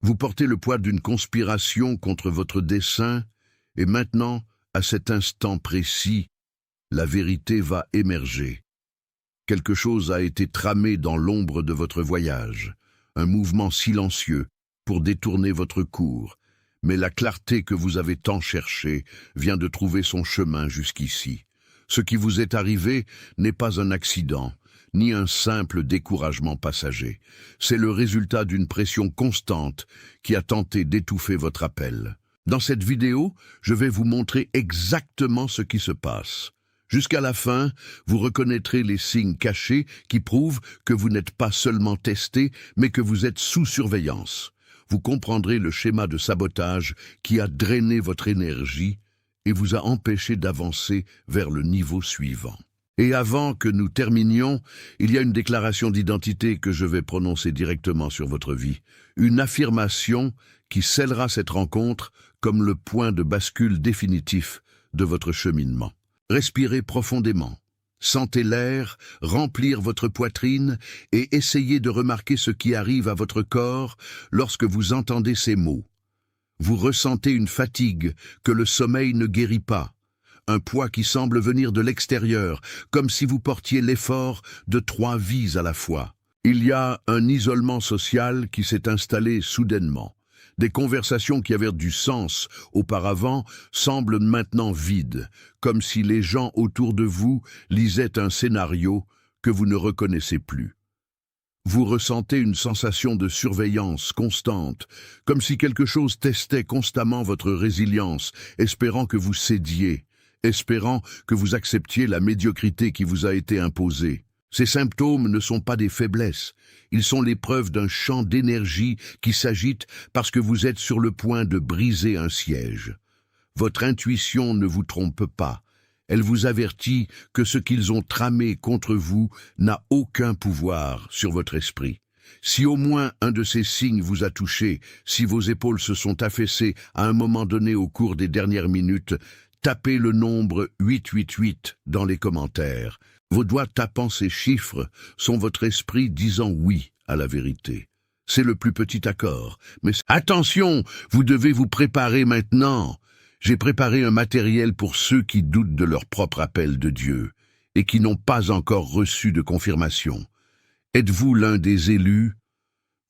Vous portez le poids d'une conspiration contre votre dessein, et maintenant, à cet instant précis, la vérité va émerger. Quelque chose a été tramé dans l'ombre de votre voyage, un mouvement silencieux pour détourner votre cours, mais la clarté que vous avez tant cherchée vient de trouver son chemin jusqu'ici. Ce qui vous est arrivé n'est pas un accident, ni un simple découragement passager. C'est le résultat d'une pression constante qui a tenté d'étouffer votre appel. Dans cette vidéo, je vais vous montrer exactement ce qui se passe. Jusqu'à la fin, vous reconnaîtrez les signes cachés qui prouvent que vous n'êtes pas seulement testé, mais que vous êtes sous surveillance. Vous comprendrez le schéma de sabotage qui a drainé votre énergie et vous a empêché d'avancer vers le niveau suivant. Et avant que nous terminions, il y a une déclaration d'identité que je vais prononcer directement sur votre vie. Une affirmation qui scellera cette rencontre comme le point de bascule définitif de votre cheminement. Respirez profondément. Sentez l'air remplir votre poitrine et essayez de remarquer ce qui arrive à votre corps lorsque vous entendez ces mots. Vous ressentez une fatigue que le sommeil ne guérit pas, un poids qui semble venir de l'extérieur, comme si vous portiez l'effort de 3 vies à la fois. Il y a un isolement social qui s'est installé soudainement. Des conversations qui avaient du sens auparavant semblent maintenant vides, comme si les gens autour de vous lisaient un scénario que vous ne reconnaissez plus. Vous ressentez une sensation de surveillance constante, comme si quelque chose testait constamment votre résilience, espérant que vous cédiez, espérant que vous acceptiez la médiocrité qui vous a été imposée. Ces symptômes ne sont pas des faiblesses, ils sont les preuves d'un champ d'énergie qui s'agite parce que vous êtes sur le point de briser un siège. Votre intuition ne vous trompe pas, elle vous avertit que ce qu'ils ont tramé contre vous n'a aucun pouvoir sur votre esprit. Si au moins un de ces signes vous a touché, si vos épaules se sont affaissées à un moment donné au cours des dernières minutes, tapez le nombre 888 dans les commentaires. Vos doigts tapant ces chiffres sont votre esprit disant oui à la vérité. C'est le plus petit accord. Mais attention, vous devez vous préparer maintenant. J'ai préparé un matériel pour ceux qui doutent de leur propre appel de Dieu et qui n'ont pas encore reçu de confirmation. Êtes-vous l'un des élus?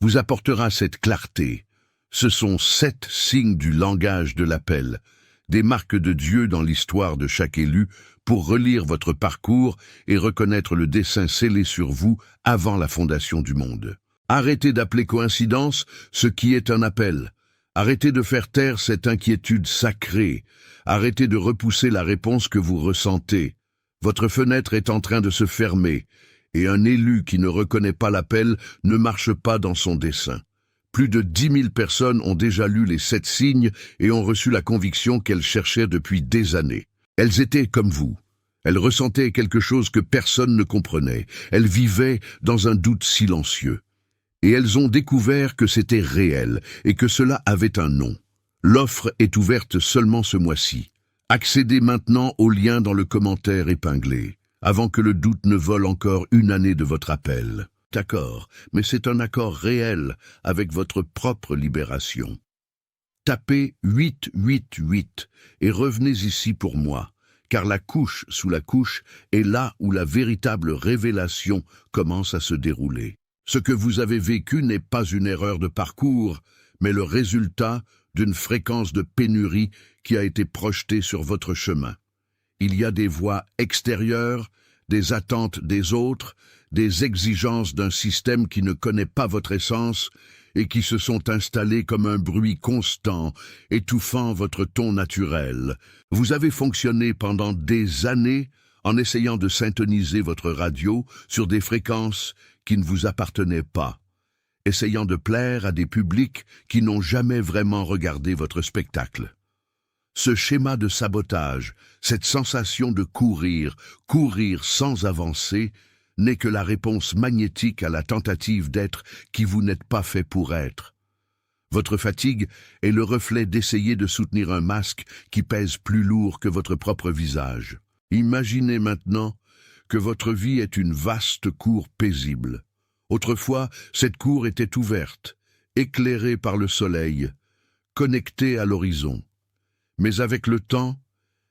Vous apportera cette clarté. Ce sont 7 signes du langage de l'appel, des marques de Dieu dans l'histoire de chaque élu pour relire votre parcours et reconnaître le dessein scellé sur vous avant la fondation du monde. Arrêtez d'appeler coïncidence ce qui est un appel. Arrêtez de faire taire cette inquiétude sacrée. Arrêtez de repousser la réponse que vous ressentez. Votre fenêtre est en train de se fermer, et un élu qui ne reconnaît pas l'appel ne marche pas dans son dessein. Plus de 10 000 personnes ont déjà lu les 7 signes et ont reçu la conviction qu'elles cherchaient depuis des années. Elles étaient comme vous. Elles ressentaient quelque chose que personne ne comprenait. Elles vivaient dans un doute silencieux. Et elles ont découvert que c'était réel et que cela avait un nom. L'offre est ouverte seulement ce mois-ci. Accédez maintenant au lien dans le commentaire épinglé, avant que le doute ne vole encore une année de votre appel. D'accord, mais c'est un accord réel avec votre propre libération. Tapez 888 et revenez ici pour moi, car la couche sous la couche est là où la véritable révélation commence à se dérouler. Ce que vous avez vécu n'est pas une erreur de parcours, mais le résultat d'une fréquence de pénurie qui a été projetée sur votre chemin. Il y a des voies extérieures, des attentes des autres, des exigences d'un système qui ne connaît pas votre essence et qui se sont installées comme un bruit constant, étouffant votre ton naturel. Vous avez fonctionné pendant des années en essayant de syntoniser votre radio sur des fréquences qui ne vous appartenaient pas, essayant de plaire à des publics qui n'ont jamais vraiment regardé votre spectacle. Ce schéma de sabotage, cette sensation de courir sans avancer, n'est que la réponse magnétique à la tentative d'être qui vous n'êtes pas fait pour être. Votre fatigue est le reflet d'essayer de soutenir un masque qui pèse plus lourd que votre propre visage. Imaginez maintenant que votre vie est une vaste cour paisible. Autrefois, cette cour était ouverte, éclairés par le soleil, connectés à l'horizon. Mais avec le temps,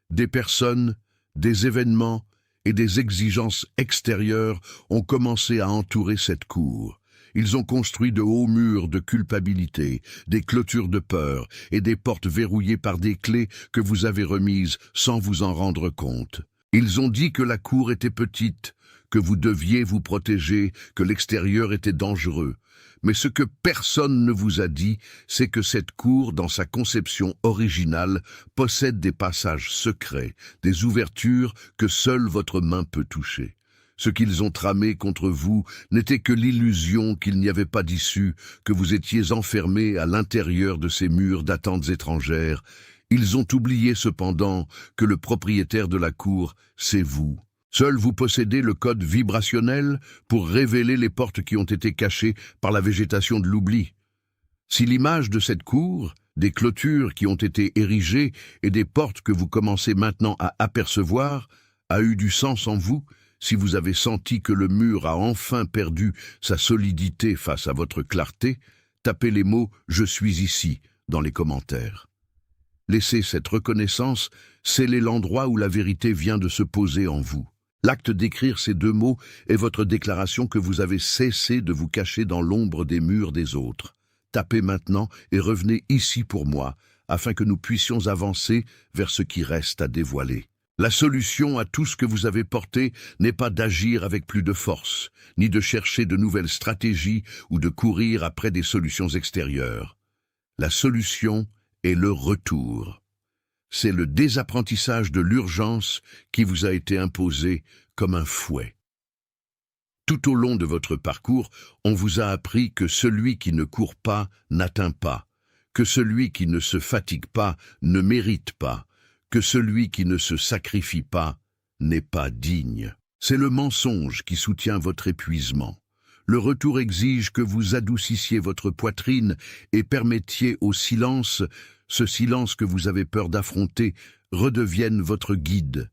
des personnes, des événements et des exigences extérieures ont commencé à entourer cette cour. Ils ont construit de hauts murs de culpabilité, des clôtures de peur et des portes verrouillées par des clés que vous avez remises sans vous en rendre compte. Ils ont dit que la cour était petite, que vous deviez vous protéger, que l'extérieur était dangereux. Mais ce que personne ne vous a dit, c'est que cette cour, dans sa conception originale, possède des passages secrets, des ouvertures que seule votre main peut toucher. Ce qu'ils ont tramé contre vous n'était que l'illusion qu'il n'y avait pas d'issue, que vous étiez enfermé à l'intérieur de ces murs d'attentes étrangères. Ils ont oublié cependant que le propriétaire de la cour, c'est vous. Seul vous possédez le code vibrationnel pour révéler les portes qui ont été cachées par la végétation de l'oubli. Si l'image de cette cour, des clôtures qui ont été érigées et des portes que vous commencez maintenant à apercevoir, a eu du sens en vous, si vous avez senti que le mur a enfin perdu sa solidité face à votre clarté, tapez les mots « Je suis ici » dans les commentaires. Laissez cette reconnaissance sceller l'endroit où la vérité vient de se poser en vous. L'acte d'écrire ces deux mots est votre déclaration que vous avez cessé de vous cacher dans l'ombre des murs des autres. Tapez maintenant et revenez ici pour moi, afin que nous puissions avancer vers ce qui reste à dévoiler. La solution à tout ce que vous avez porté n'est pas d'agir avec plus de force, ni de chercher de nouvelles stratégies ou de courir après des solutions extérieures. La solution est le retour. C'est le désapprentissage de l'urgence qui vous a été imposé comme un fouet. Tout au long de votre parcours, on vous a appris que celui qui ne court pas n'atteint pas, que celui qui ne se fatigue pas ne mérite pas, que celui qui ne se sacrifie pas n'est pas digne. C'est le mensonge qui soutient votre épuisement. Le retour exige que vous adoucissiez votre poitrine et permettiez au silence, ce silence que vous avez peur d'affronter, redevienne votre guide.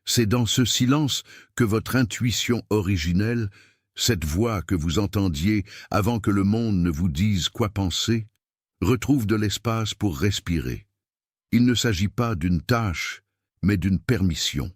C'est dans ce silence que votre intuition originelle, cette voix que vous entendiez avant que le monde ne vous dise quoi penser, retrouve de l'espace pour respirer. Il ne s'agit pas d'une tâche, mais d'une permission.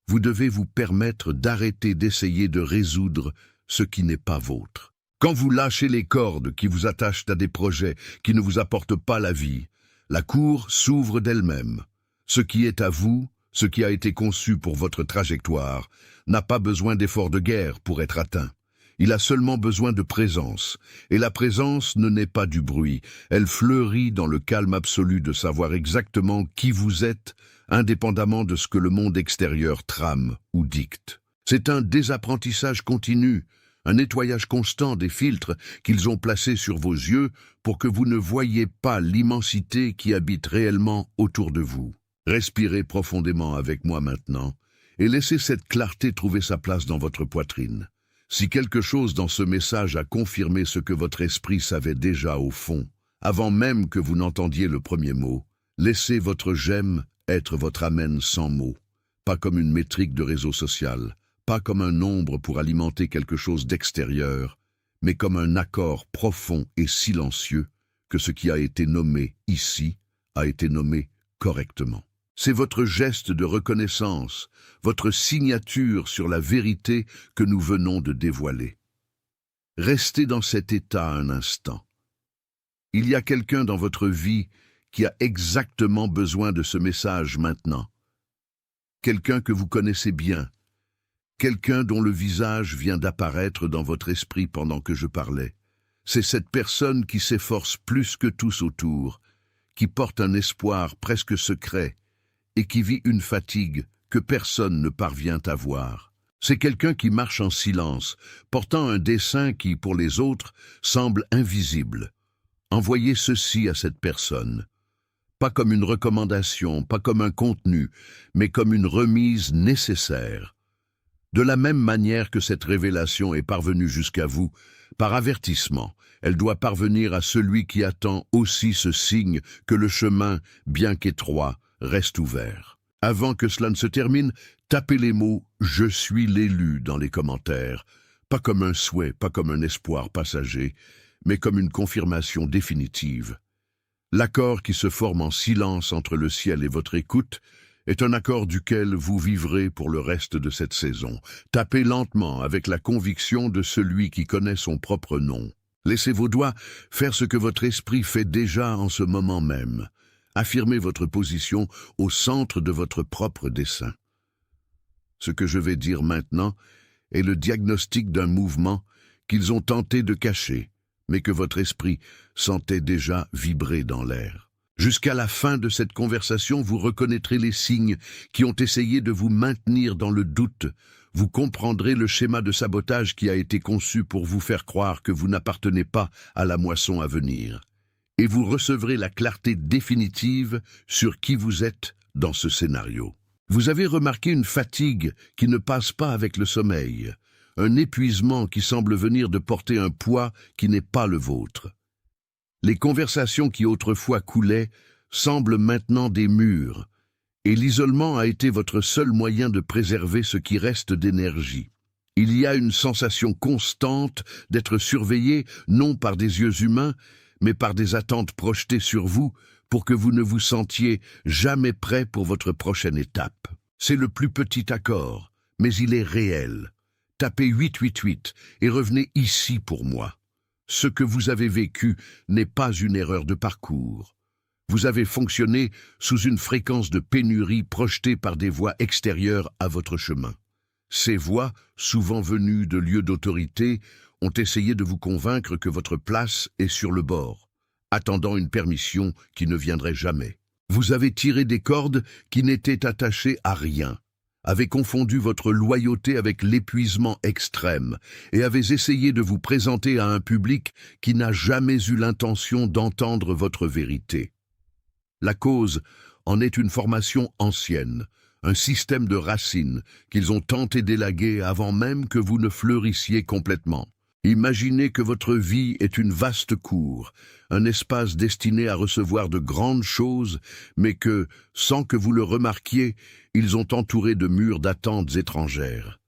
Vous devez vous permettre d'arrêter d'essayer de résoudre ce qui n'est pas vôtre. Quand vous lâchez les cordes qui vous attachent à des projets qui ne vous apportent pas la vie, la cour s'ouvre d'elle-même. Ce qui est à vous, ce qui a été conçu pour votre trajectoire, n'a pas besoin d'efforts de guerre pour être atteint. Il a seulement besoin de présence. Et la présence ne naît pas du bruit. Elle fleurit dans le calme absolu de savoir exactement qui vous êtes, indépendamment de ce que le monde extérieur trame ou dicte. C'est un désapprentissage continu, un nettoyage constant des filtres qu'ils ont placés sur vos yeux pour que vous ne voyiez pas l'immensité qui habite réellement autour de vous. Respirez profondément avec moi maintenant et laissez cette clarté trouver sa place dans votre poitrine. Si quelque chose dans ce message a confirmé ce que votre esprit savait déjà au fond, avant même que vous n'entendiez le premier mot, laissez votre j'aime être votre amen sans mots, pas comme une métrique de réseau social, pas comme un nombre pour alimenter quelque chose d'extérieur, mais comme un accord profond et silencieux que ce qui a été nommé ici a été nommé correctement. C'est votre geste de reconnaissance, votre signature sur la vérité que nous venons de dévoiler. Restez dans cet état un instant. Il y a quelqu'un dans votre vie qui a exactement besoin de ce message maintenant. Quelqu'un que vous connaissez bien, quelqu'un dont le visage vient d'apparaître dans votre esprit pendant que je parlais. C'est cette personne qui s'efforce plus que tous autour, qui porte un espoir presque secret et qui vit une fatigue que personne ne parvient à voir. C'est quelqu'un qui marche en silence, portant un dessein qui, pour les autres, semble invisible. Envoyez ceci à cette personne. Pas comme une recommandation, pas comme un contenu, mais comme une remise nécessaire. De la même manière que cette révélation est parvenue jusqu'à vous, par avertissement, elle doit parvenir à celui qui attend aussi ce signe que le chemin, bien qu'étroit, reste ouvert. Avant que cela ne se termine, tapez les mots « Je suis l'élu » dans les commentaires, pas comme un souhait, pas comme un espoir passager, mais comme une confirmation définitive. L'accord qui se forme en silence entre le ciel et votre écoute est un accord duquel vous vivrez pour le reste de cette saison. Tapez lentement avec la conviction de celui qui connaît son propre nom. Laissez vos doigts faire ce que votre esprit fait déjà en ce moment même. Affirmez votre position au centre de votre propre dessein. Ce que je vais dire maintenant est le diagnostic d'un mouvement qu'ils ont tenté de cacher, mais que votre esprit sentait déjà vibrer dans l'air. Jusqu'à la fin de cette conversation, vous reconnaîtrez les signes qui ont essayé de vous maintenir dans le doute. Vous comprendrez le schéma de sabotage qui a été conçu pour vous faire croire que vous n'appartenez pas à la moisson à venir. Et vous recevrez la clarté définitive sur qui vous êtes dans ce scénario. Vous avez remarqué une fatigue qui ne passe pas avec le sommeil, un épuisement qui semble venir de porter un poids qui n'est pas le vôtre. Les conversations qui autrefois coulaient semblent maintenant des murs, et l'isolement a été votre seul moyen de préserver ce qui reste d'énergie. Il y a une sensation constante d'être surveillé non par des yeux humains, mais par des attentes projetées sur vous pour que vous ne vous sentiez jamais prêt pour votre prochaine étape. C'est le plus petit accord, mais il est réel. Tapez 888 et revenez ici pour moi. Ce que vous avez vécu n'est pas une erreur de parcours. Vous avez fonctionné sous une fréquence de pénurie projetée par des voies extérieures à votre chemin. Ces voies, souvent venues de lieux d'autorité, ont essayé de vous convaincre que votre place est sur le bord, attendant une permission qui ne viendrait jamais. Vous avez tiré des cordes qui n'étaient attachées à rien, avez confondu votre loyauté avec l'épuisement extrême et avez essayé de vous présenter à un public qui n'a jamais eu l'intention d'entendre votre vérité. La cause en est une formation ancienne, un système de racines qu'ils ont tenté d'élaguer avant même que vous ne fleurissiez complètement. Imaginez que votre vie est une vaste cour, un espace destiné à recevoir de grandes choses, mais que, sans que vous le remarquiez, ils ont entouré de murs d'attentes étrangères.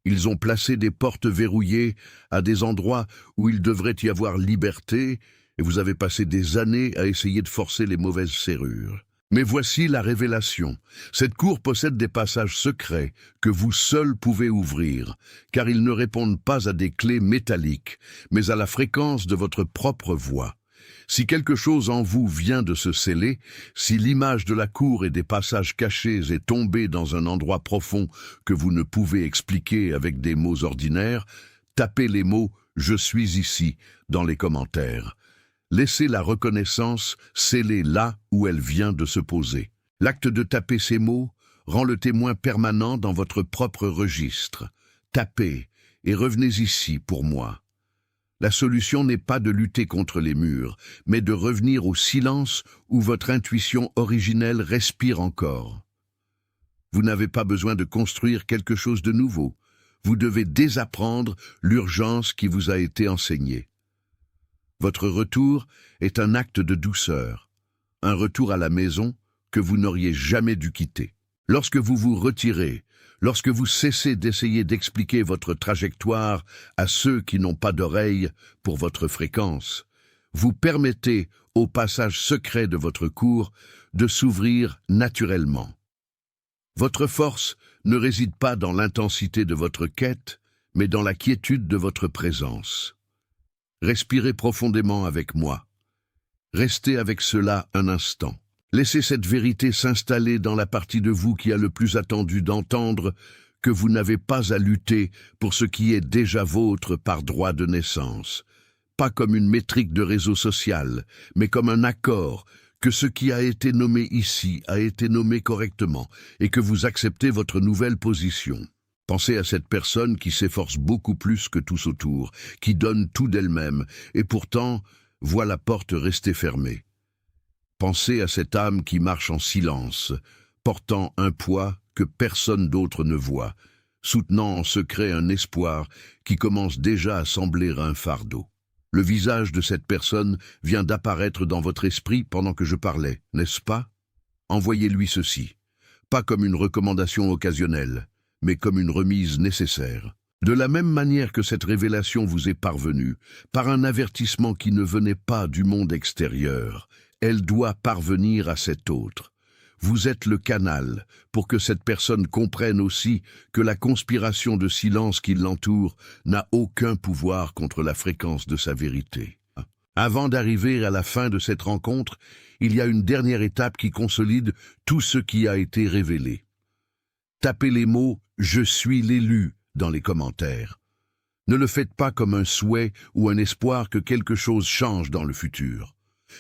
Ils ont placé des portes verrouillées à des endroits où il devrait y avoir liberté, et vous avez passé des années à essayer de forcer les mauvaises serrures. Mais voici la révélation. Cette cour possède des passages secrets que vous seuls pouvez ouvrir, car ils ne répondent pas à des clés métalliques, mais à la fréquence de votre propre voix. Si quelque chose en vous vient de se sceller, si l'image de la cour et des passages cachés est tombée dans un endroit profond que vous ne pouvez expliquer avec des mots ordinaires, tapez les mots « Je suis ici » dans les commentaires. Laissez la reconnaissance sceller là où elle vient de se poser. L'acte de taper ces mots rend le témoin permanent dans votre propre registre. Tapez et revenez ici pour moi. La solution n'est pas de lutter contre les murs, mais de revenir au silence où votre intuition originelle respire encore. Vous n'avez pas besoin de construire quelque chose de nouveau. Vous devez désapprendre l'urgence qui vous a été enseignée. Votre retour est un acte de douceur, un retour à la maison que vous n'auriez jamais dû quitter. Lorsque vous vous retirez, lorsque vous cessez d'essayer d'expliquer votre trajectoire à ceux qui n'ont pas d'oreille pour votre fréquence, vous permettez au passage secret de votre cours de s'ouvrir naturellement. Votre force ne réside pas dans l'intensité de votre quête, mais dans la quiétude de votre présence. Respirez profondément avec moi. Restez avec cela un instant. Laissez cette vérité s'installer dans la partie de vous qui a le plus attendu d'entendre que vous n'avez pas à lutter pour ce qui est déjà vôtre par droit de naissance. Pas comme une métrique de réseau social, mais comme un accord que ce qui a été nommé ici a été nommé correctement et que vous acceptez votre nouvelle position. Pensez à cette personne qui s'efforce beaucoup plus que tous autour, qui donne tout d'elle-même, et pourtant voit la porte rester fermée. Pensez à cette âme qui marche en silence, portant un poids que personne d'autre ne voit, soutenant en secret un espoir qui commence déjà à sembler un fardeau. Le visage de cette personne vient d'apparaître dans votre esprit pendant que je parlais, n'est-ce pas? Envoyez-lui ceci, pas comme une recommandation occasionnelle, mais comme une remise nécessaire. De la même manière que cette révélation vous est parvenue, par un avertissement qui ne venait pas du monde extérieur, elle doit parvenir à cet autre. Vous êtes le canal pour que cette personne comprenne aussi que la conspiration de silence qui l'entoure n'a aucun pouvoir contre la fréquence de sa vérité. Avant d'arriver à la fin de cette rencontre, il y a une dernière étape qui consolide tout ce qui a été révélé. Tapez les mots « Je suis l'élu » dans les commentaires. Ne le faites pas comme un souhait ou un espoir que quelque chose change dans le futur.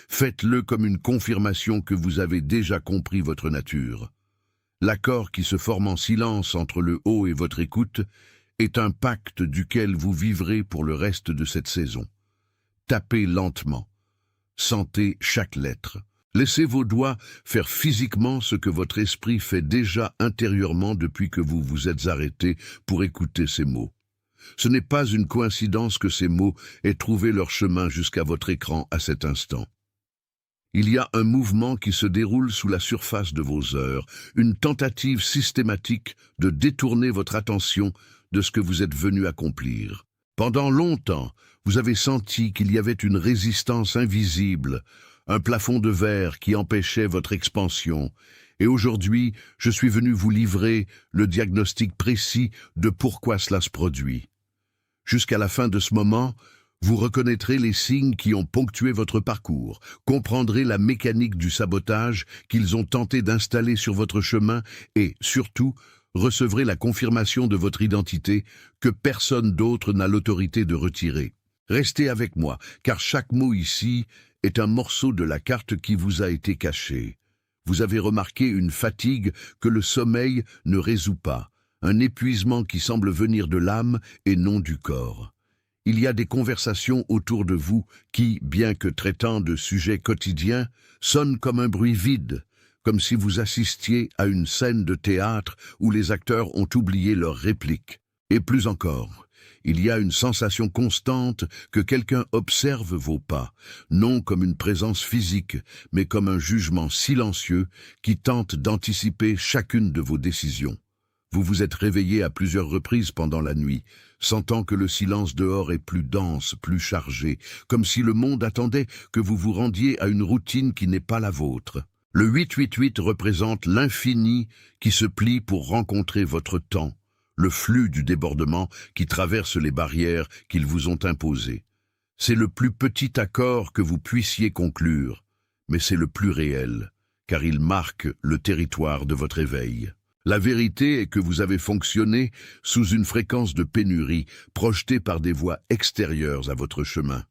Faites-le comme une confirmation que vous avez déjà compris votre nature. L'accord qui se forme en silence entre le haut et votre écoute est un pacte duquel vous vivrez pour le reste de cette saison. Tapez lentement. Sentez chaque lettre. Laissez vos doigts faire physiquement ce que votre esprit fait déjà intérieurement depuis que vous vous êtes arrêté pour écouter ces mots. Ce n'est pas une coïncidence que ces mots aient trouvé leur chemin jusqu'à votre écran à cet instant. Il y a un mouvement qui se déroule sous la surface de vos heures, une tentative systématique de détourner votre attention de ce que vous êtes venu accomplir. Pendant longtemps, vous avez senti qu'il y avait une résistance invisible, un plafond de verre qui empêchait votre expansion. Et aujourd'hui, je suis venu vous livrer le diagnostic précis de pourquoi cela se produit. Jusqu'à la fin de ce moment, vous reconnaîtrez les signes qui ont ponctué votre parcours, comprendrez la mécanique du sabotage qu'ils ont tenté d'installer sur votre chemin et, surtout, recevrez la confirmation de votre identité que personne d'autre n'a l'autorité de retirer. Restez avec moi, car chaque mot ici est un morceau de la carte qui vous a été cachée. Vous avez remarqué une fatigue que le sommeil ne résout pas, un épuisement qui semble venir de l'âme et non du corps. Il y a des conversations autour de vous qui, bien que traitant de sujets quotidiens, sonnent comme un bruit vide, comme si vous assistiez à une scène de théâtre où les acteurs ont oublié leurs répliques. Et plus encore, il y a une sensation constante que quelqu'un observe vos pas, non comme une présence physique, mais comme un jugement silencieux qui tente d'anticiper chacune de vos décisions. Vous vous êtes réveillé à plusieurs reprises pendant la nuit, sentant que le silence dehors est plus dense, plus chargé, comme si le monde attendait que vous vous rendiez à une routine qui n'est pas la vôtre. Le 888 représente l'infini qui se plie pour rencontrer votre temps, le flux du débordement qui traverse les barrières qu'ils vous ont imposées. C'est le plus petit accord que vous puissiez conclure, mais c'est le plus réel, car il marque le territoire de votre éveil. La vérité est que vous avez fonctionné sous une fréquence de pénurie projetée par des voies extérieures à votre chemin.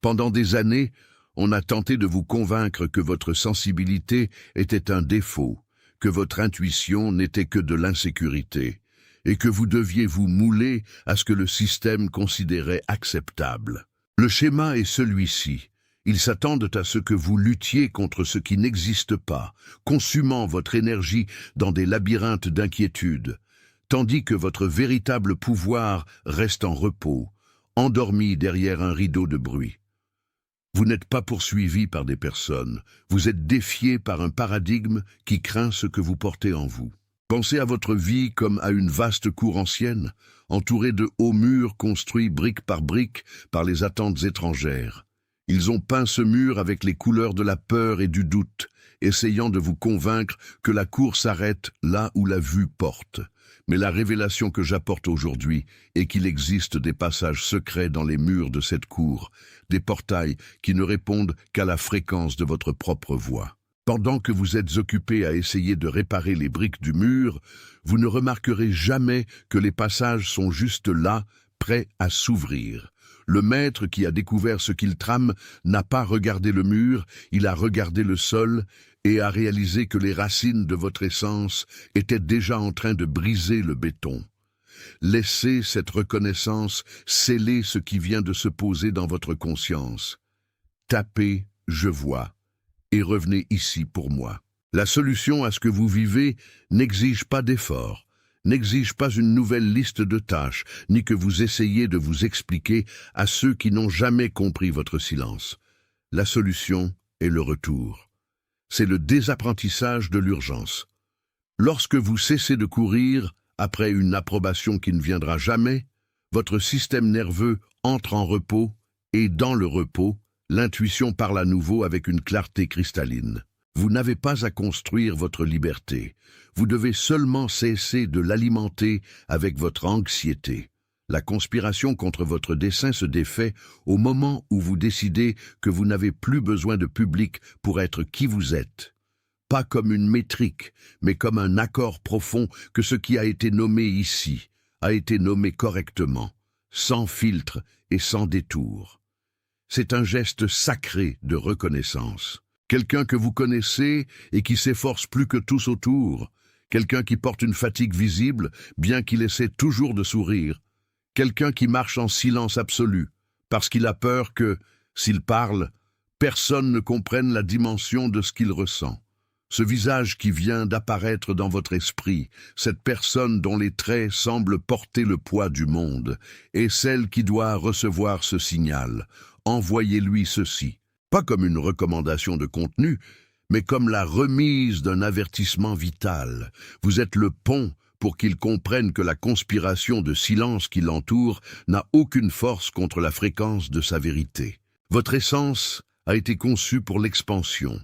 Pendant des années, on a tenté de vous convaincre que votre sensibilité était un défaut, que votre intuition n'était que de l'insécurité, et que vous deviez vous mouler à ce que le système considérait acceptable. Le schéma est celui-ci. Ils s'attendent à ce que vous luttiez contre ce qui n'existe pas, consumant votre énergie dans des labyrinthes d'inquiétude, tandis que votre véritable pouvoir reste en repos, endormi derrière un rideau de bruit. Vous n'êtes pas poursuivi par des personnes, vous êtes défié par un paradigme qui craint ce que vous portez en vous. Pensez à votre vie comme à une vaste cour ancienne, entourée de hauts murs construits brique par les attentes étrangères. Ils ont peint ce mur avec les couleurs de la peur et du doute, essayant de vous convaincre que la cour s'arrête là où la vue porte. Mais la révélation que j'apporte aujourd'hui est qu'il existe des passages secrets dans les murs de cette cour, des portails qui ne répondent qu'à la fréquence de votre propre voix. Pendant que vous êtes occupé à essayer de réparer les briques du mur, vous ne remarquerez jamais que les passages sont juste là, prêts à s'ouvrir. Le maître qui a découvert ce qu'il trame n'a pas regardé le mur, il a regardé le sol et a réalisé que les racines de votre essence étaient déjà en train de briser le béton. Laissez cette reconnaissance sceller ce qui vient de se poser dans votre conscience. Tapez « Je vois » et revenez ici pour moi. La solution à ce que vous vivez n'exige pas d'effort, n'exige pas une nouvelle liste de tâches, ni que vous essayiez de vous expliquer à ceux qui n'ont jamais compris votre silence. La solution est le retour. C'est le désapprentissage de l'urgence. Lorsque vous cessez de courir, après une approbation qui ne viendra jamais, votre système nerveux entre en repos, et dans le repos, l'intuition parle à nouveau avec une clarté cristalline. Vous n'avez pas à construire votre liberté. Vous devez seulement cesser de l'alimenter avec votre anxiété. La conspiration contre votre dessein se défait au moment où vous décidez que vous n'avez plus besoin de public pour être qui vous êtes. Pas comme une métrique, mais comme un accord profond que ce qui a été nommé ici a été nommé correctement, sans filtre et sans détour. C'est un geste sacré de reconnaissance. Quelqu'un que vous connaissez et qui s'efforce plus que tous autour. Quelqu'un qui porte une fatigue visible, bien qu'il essaie toujours de sourire. Quelqu'un qui marche en silence absolu, parce qu'il a peur que, s'il parle, personne ne comprenne la dimension de ce qu'il ressent. Ce visage qui vient d'apparaître dans votre esprit, cette personne dont les traits semblent porter le poids du monde, est celle qui doit recevoir ce signal. Envoyez-lui ceci, pas comme une recommandation de contenu, mais comme la remise d'un avertissement vital. Vous êtes le pont pour qu'il comprenne que la conspiration de silence qui l'entoure n'a aucune force contre la fréquence de sa vérité. Votre essence a été conçue pour l'expansion,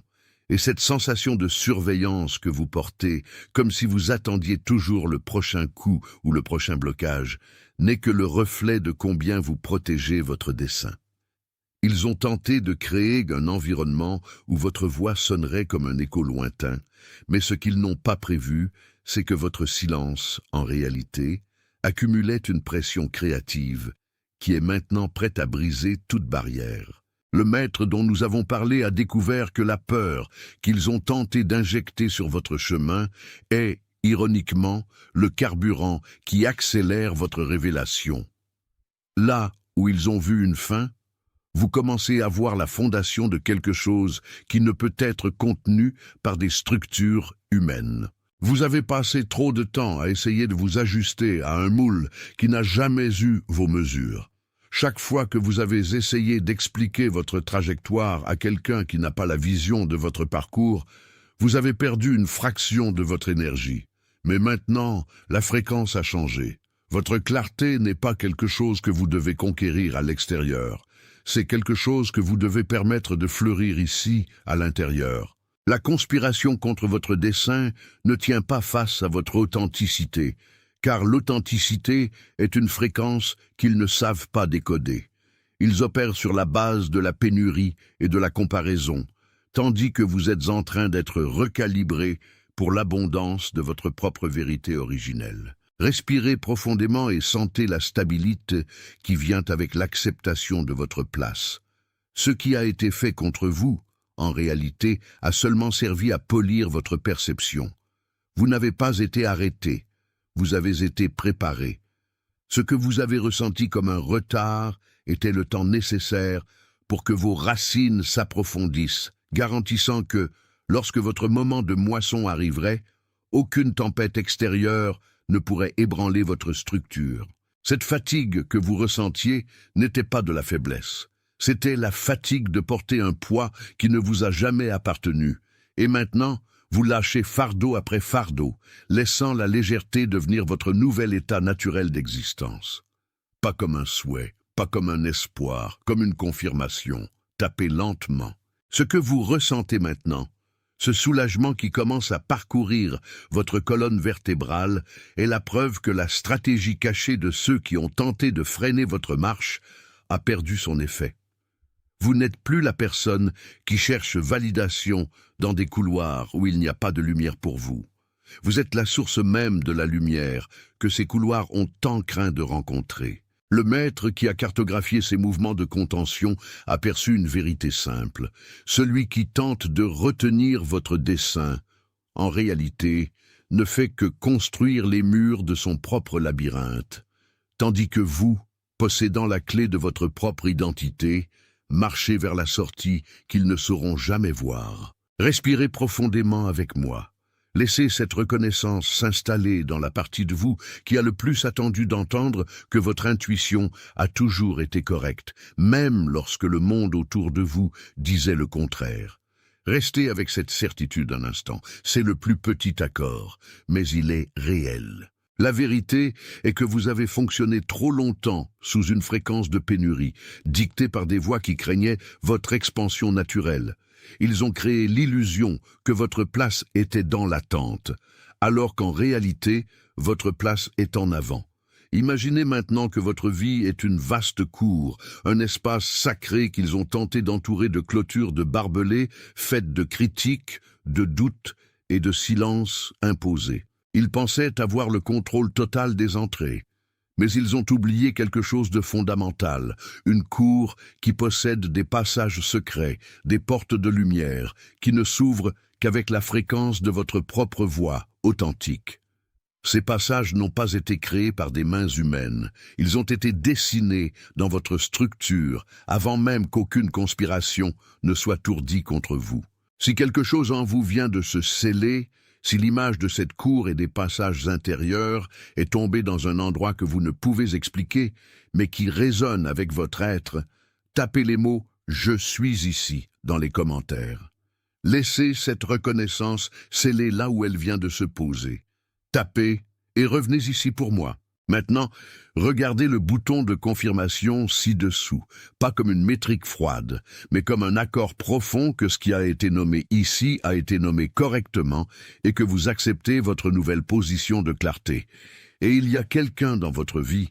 et cette sensation de surveillance que vous portez, comme si vous attendiez toujours le prochain coup ou le prochain blocage, n'est que le reflet de combien vous protégez votre dessein. Ils ont tenté de créer un environnement où votre voix sonnerait comme un écho lointain, mais ce qu'ils n'ont pas prévu, c'est que votre silence, en réalité, accumulait une pression créative qui est maintenant prête à briser toute barrière. Le maître dont nous avons parlé a découvert que la peur qu'ils ont tenté d'injecter sur votre chemin est, ironiquement, le carburant qui accélère votre révélation. Là où ils ont vu une fin, vous commencez à voir la fondation de quelque chose qui ne peut être contenu par des structures humaines. Vous avez passé trop de temps à essayer de vous ajuster à un moule qui n'a jamais eu vos mesures. Chaque fois que vous avez essayé d'expliquer votre trajectoire à quelqu'un qui n'a pas la vision de votre parcours, vous avez perdu une fraction de votre énergie. Mais maintenant, la fréquence a changé. Votre clarté n'est pas quelque chose que vous devez conquérir à l'extérieur. C'est quelque chose que vous devez permettre de fleurir ici, à l'intérieur. La conspiration contre votre dessein ne tient pas face à votre authenticité, car l'authenticité est une fréquence qu'ils ne savent pas décoder. Ils opèrent sur la base de la pénurie et de la comparaison, tandis que vous êtes en train d'être recalibré pour l'abondance de votre propre vérité originelle. Respirez profondément et sentez la stabilité qui vient avec l'acceptation de votre place. Ce qui a été fait contre vous, en réalité, a seulement servi à polir votre perception. Vous n'avez pas été arrêté, vous avez été préparé. Ce que vous avez ressenti comme un retard était le temps nécessaire pour que vos racines s'approfondissent, garantissant que, lorsque votre moment de moisson arriverait, aucune tempête extérieure ne pourrait ébranler votre structure. Cette fatigue que vous ressentiez n'était pas de la faiblesse. C'était la fatigue de porter un poids qui ne vous a jamais appartenu. Et maintenant, vous lâchez fardeau après fardeau, laissant la légèreté devenir votre nouvel état naturel d'existence. Pas comme un souhait, pas comme un espoir, comme une confirmation. Tapez lentement. Ce que vous ressentez maintenant, ce soulagement qui commence à parcourir votre colonne vertébrale est la preuve que la stratégie cachée de ceux qui ont tenté de freiner votre marche a perdu son effet. Vous n'êtes plus la personne qui cherche validation dans des couloirs où il n'y a pas de lumière pour vous. Vous êtes la source même de la lumière que ces couloirs ont tant craint de rencontrer. Le maître qui a cartographié ces mouvements de contention a perçu une vérité simple. Celui qui tente de retenir votre dessein, en réalité, ne fait que construire les murs de son propre labyrinthe, tandis que vous, possédant la clé de votre propre identité, marchez vers la sortie qu'ils ne sauront jamais voir. Respirez profondément avec moi. Laissez cette reconnaissance s'installer dans la partie de vous qui a le plus attendu d'entendre que votre intuition a toujours été correcte, même lorsque le monde autour de vous disait le contraire. Restez avec cette certitude un instant. C'est le plus petit accord, mais il est réel. La vérité est que vous avez fonctionné trop longtemps sous une fréquence de pénurie, dictée par des voix qui craignaient votre expansion naturelle. Ils ont créé l'illusion que votre place était dans l'attente, alors qu'en réalité, votre place est en avant. Imaginez maintenant que votre vie est une vaste cour, un espace sacré qu'ils ont tenté d'entourer de clôtures de barbelés faites de critiques, de doutes et de silences imposés. Ils pensaient avoir le contrôle total des entrées. Mais ils ont oublié quelque chose de fondamental, une cour qui possède des passages secrets, des portes de lumière, qui ne s'ouvrent qu'avec la fréquence de votre propre voix authentique. Ces passages n'ont pas été créés par des mains humaines. Ils ont été dessinés dans votre structure avant même qu'aucune conspiration ne soit ourdie contre vous. Si quelque chose en vous vient de se sceller, si l'image de cette cour et des passages intérieurs est tombée dans un endroit que vous ne pouvez expliquer, mais qui résonne avec votre être, tapez les mots « Je suis ici » dans les commentaires. Laissez cette reconnaissance sceller là où elle vient de se poser. Tapez et revenez ici pour moi. Maintenant, regardez le bouton de confirmation ci-dessous, pas comme une métrique froide, mais comme un accord profond que ce qui a été nommé ici a été nommé correctement et que vous acceptez votre nouvelle position de clarté. Et il y a quelqu'un dans votre vie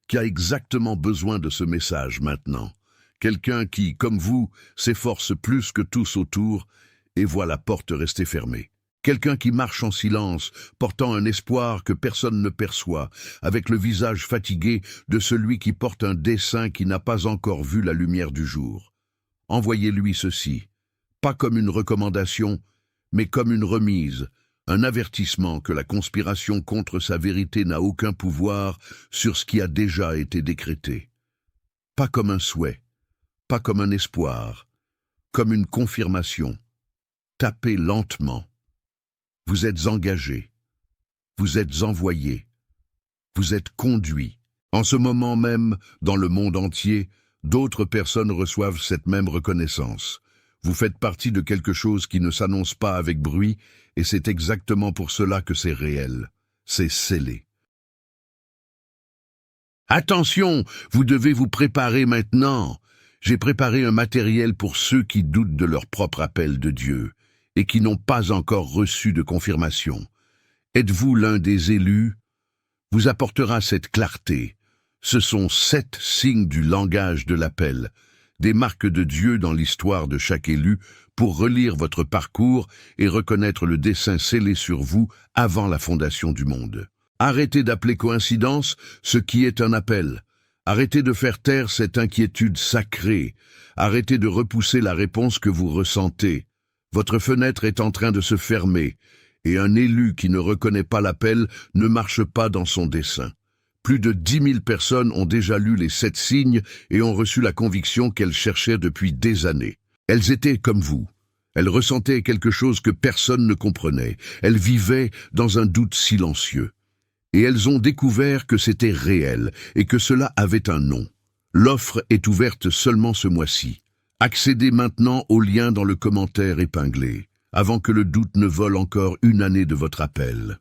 qui a exactement besoin de ce message maintenant. Quelqu'un qui, comme vous, s'efforce plus que tous autour et voit la porte rester fermée. Quelqu'un qui marche en silence, portant un espoir que personne ne perçoit, avec le visage fatigué de celui qui porte un dessein qui n'a pas encore vu la lumière du jour. Envoyez-lui ceci, pas comme une recommandation, mais comme une remise, un avertissement que la conspiration contre sa vérité n'a aucun pouvoir sur ce qui a déjà été décrété. Pas comme un souhait, pas comme un espoir, comme une confirmation. Tapez lentement. Vous êtes engagé, vous êtes envoyé, vous êtes conduit. En ce moment même, dans le monde entier, d'autres personnes reçoivent cette même reconnaissance. Vous faites partie de quelque chose qui ne s'annonce pas avec bruit, et c'est exactement pour cela que c'est réel. C'est scellé. Attention, vous devez vous préparer maintenant. J'ai préparé un matériel pour ceux qui doutent de leur propre appel de Dieu et qui n'ont pas encore reçu de confirmation. Êtes-vous l'un des élus? Vous apportera cette clarté. Ce sont 7 signes du langage de l'appel, des marques de Dieu dans l'histoire de chaque élu pour relire votre parcours et reconnaître le dessein scellé sur vous avant la fondation du monde. Arrêtez d'appeler coïncidence ce qui est un appel. Arrêtez de faire taire cette inquiétude sacrée. Arrêtez de repousser la réponse que vous ressentez. Votre fenêtre est en train de se fermer, et un élu qui ne reconnaît pas l'appel ne marche pas dans son dessein. Plus de 10 000 personnes ont déjà lu les 7 signes et ont reçu la conviction qu'elles cherchaient depuis des années. Elles étaient comme vous. Elles ressentaient quelque chose que personne ne comprenait. Elles vivaient dans un doute silencieux. Et elles ont découvert que c'était réel et que cela avait un nom. L'offre est ouverte seulement ce mois-ci. Accédez maintenant au lien dans le commentaire épinglé, avant que le doute ne vole encore une année de votre appel.